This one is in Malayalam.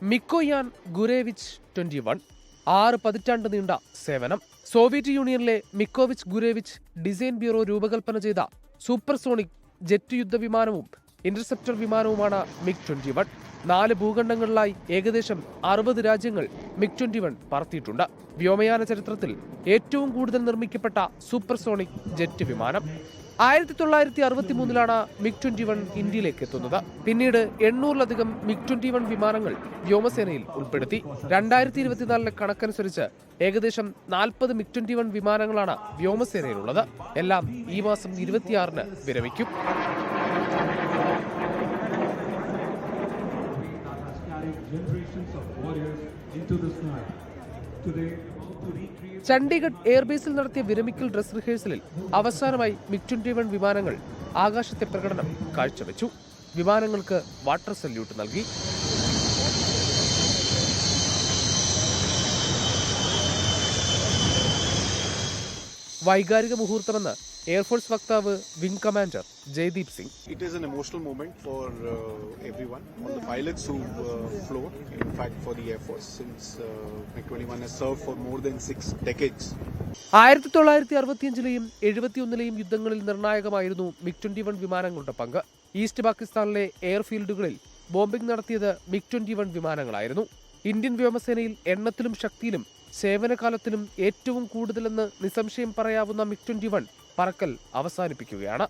മിക്കോയാൻ ഗുരേവിച്ച് 21 6 പതിറ്റാണ്ട് നീണ്ട സേവനം. സോവിയറ്റ് യൂണിയനിലെ മിക്കോവിച്ച് ഗുരേവിച്ച് ഡിസൈൻ ബ്യൂറോ രൂപകൽപ്പന ചെയ്ത സൂപ്പർസോണിക് ജെറ്റ് യുദ്ധവിമാനവും ഇന്റർസെപ്റ്റർ വിമാനവുമാണ് MiG-21. 4 ഭൂഖണ്ഡങ്ങളിലായി ഏകദേശം 60 രാജ്യങ്ങൾ MiG-21 പറത്തിയിട്ടുണ്ട്. വ്യോമയാന ചരിത്രത്തിൽ ഏറ്റവും കൂടുതൽ നിർമ്മിക്കപ്പെട്ട സൂപ്പർസോണിക് ജെറ്റ് വിമാനം. 1963 MiG-21 ഇന്ത്യയിലേക്ക് എത്തുന്നത്. പിന്നീട് 800-ലധികം MiG-21 വിമാനങ്ങൾ വ്യോമസേനയിൽ ഉൾപ്പെടുത്തി. 2024 കണക്കനുസരിച്ച് ഏകദേശം 40 MiG-21 വിമാനങ്ങളാണ് വ്യോമസേനയിലുള്ളത്. എല്ലാം ഈ മാസം 26-ന് വിരമിക്കും. ചണ്ഡീഗഡ് എയർബേസിൽ നടത്തിയ വിരമിക്കൽ ഡ്രസ് റിഹേഴ്സലിൽ അവസാനമായി MiG-21 വിമാനങ്ങൾ ആകാശത്തെ പ്രകടനം കാഴ്ചവെച്ചു. വിമാനങ്ങൾക്ക് വാട്ടർ സല്യൂട്ട് നൽകി. വൈകാരിക മുഹൂർത്തമെന്ന് എയർഫോഴ്സ് വക്താവ് wing commander Jaideep Singh. It is an emotional moment for everyone, all the pilots who flown, in fact for the Air Force, since MiG-21 has served for more than 6 decades. 1965-ലെയും 71-ലെയും യുദ്ധങ്ങളിൽ നിർണായകമായിരുന്നു MiG-21 വിമാനങ്ങളുടെ പങ്ക്. ഈസ്റ്റ് പാകിസ്ഥാനിലെ എയർഫീൽഡുകളിൽ ബോംബിംഗ് നടത്തിയത് MiG-21 വിമാനങ്ങളായിരുന്നു. ഇന്ത്യൻ വ്യോമസേനയിൽ എണ്ണത്തിലും ശക്തിയിലും സേവനകാലത്തിലും ഏറ്റവും കൂടുതലെന്ന് നിസ്സംശയം പറയാവുന്ന MiG-21 പറക്കൽ അവസാനിപ്പിക്കുകയാണ്.